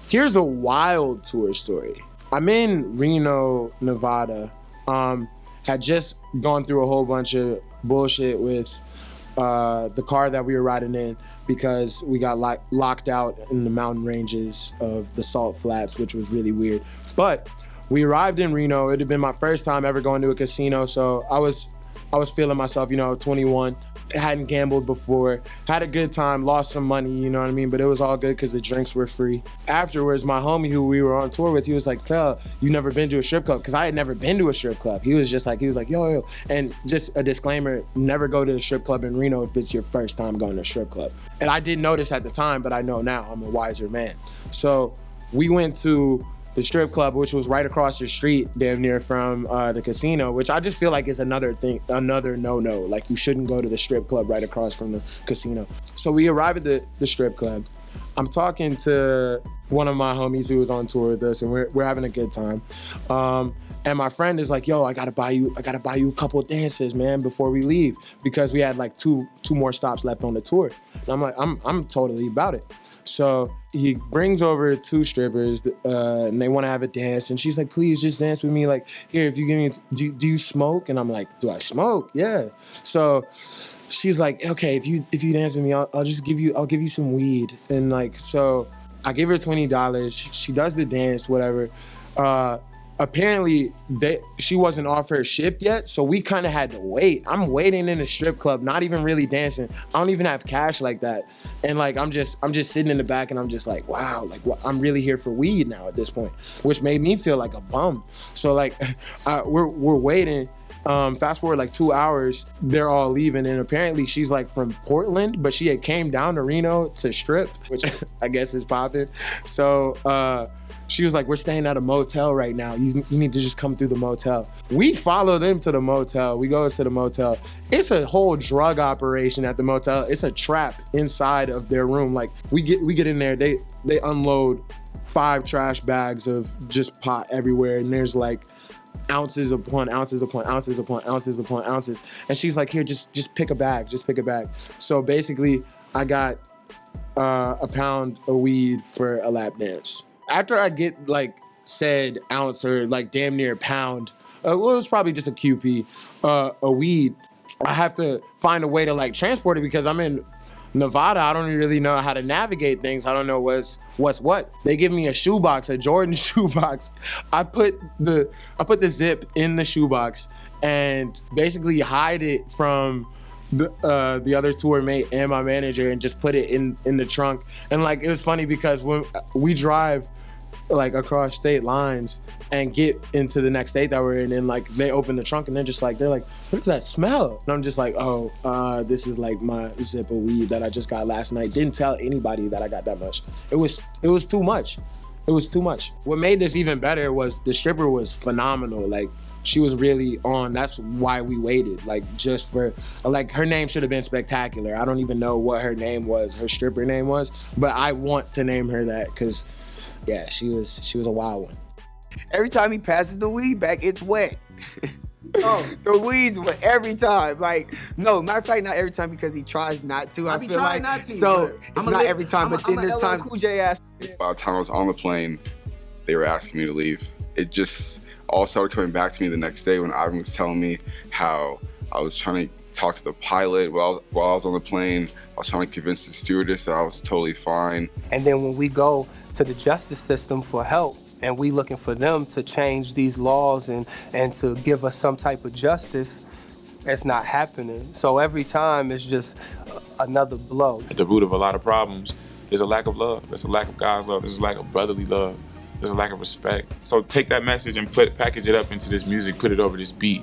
Here's a wild tour story. I'm in Reno, Nevada. Had just gone through a whole bunch of bullshit with the car that we were riding in because we got locked out in the mountain ranges of the Salt Flats, which was really weird. But we arrived in Reno. It had been my first time ever going to a casino, so I was feeling myself, 21. Hadn't gambled before, had a good time, lost some money, you know what I mean? But it was all good because the drinks were free. Afterwards, my homie who we were on tour with, he was like, Pell, you never been to a strip club? Because I had never been to a strip club. He was like, yo. And just a disclaimer, never go to a strip club in Reno if it's your first time going to a strip club. And I didn't notice at the time, but I know now, I'm a wiser man. So we went to the strip club, which was right across the street, damn near from the casino, which I just feel like is another no-no. Like, you shouldn't go to the strip club right across from the casino. So we arrive at the strip club. I'm talking to one of my homies who was on tour with us, and we're having a good time. And my friend is like, yo, I gotta buy you a couple of dances, man, before we leave, because we had like two more stops left on the tour. And I'm like, I'm totally about it. So he brings over 2 strippers, and they want to have a dance. And she's like, please just dance with me. Like, here, if you give me, do you smoke? And I'm like, do I smoke? Yeah. So she's like, okay, if you dance with me, I'll give you some weed. And like, so I give her $20. She does the dance, whatever. Apparently, she wasn't off her shift yet, so we kind of had to wait. I'm waiting in a strip club, not even really dancing. I don't even have cash like that, and like I'm just sitting in the back, and I'm just like, wow, like I'm really here for weed now at this point, which made me feel like a bum. So like, we're waiting. Fast forward like 2 hours, they're all leaving, and apparently she's like from Portland, but she had came down to Reno to strip, which I guess is popping. So. She was like, we're staying at a motel right now. You need to just come through the motel. We follow them to the motel. We go to the motel. It's a whole drug operation at the motel. It's a trap inside of their room. Like, we get in there, they unload 5 trash bags of just pot everywhere, and there's like ounces upon ounces upon ounces upon ounces upon ounces. And she's like, here, just pick a bag, So basically, I got a pound of weed for a lap dance. After I get like said ounce or like damn near a pound, well, it was probably just a QP, a weed, I have to find a way to like transport it because I'm in Nevada. I don't really know how to navigate things. I don't know what's what. They give me a shoebox, a Jordan shoebox. I put the zip in the shoebox and basically hide it from the other tour mate and my manager and just put it in the trunk. And like, it was funny because when we drive like across state lines and get into the next state that we're in, and like they open the trunk and they're like, what does that smell? And I'm just like, this is like my zip of weed that I just got last night. Didn't tell anybody that I got that much. It was too much. It was too much. What made this even better was the stripper was phenomenal. Like, she was really on. That's why we waited. Like, just for, like, her name should have been Spectacular. I don't even know what her name was, her stripper name was, but I want to name her that because, yeah, she was a wild one. Every time he passes the weed back, it's wet. Oh, the weed's wet every time. Like, no, matter of fact, not every time because he tries not to. I feel like not to, so it's not every time. But then there's times. Cool J ass. By the time I was on the plane, they were asking me to leave. It just all started coming back to me the next day when Ivan was telling me how I was trying to talk to the pilot while I was on the plane. I was trying to convince the stewardess that I was totally fine. And then when we go to the justice system for help, and we looking for them to change these laws and to give us some type of justice, it's not happening. So every time it's just another blow. At the root of a lot of problems is a lack of love. There's a lack of God's love. There's a lack of brotherly love. There's a lack of respect. So take that message and package it up into this music, put it over this beat.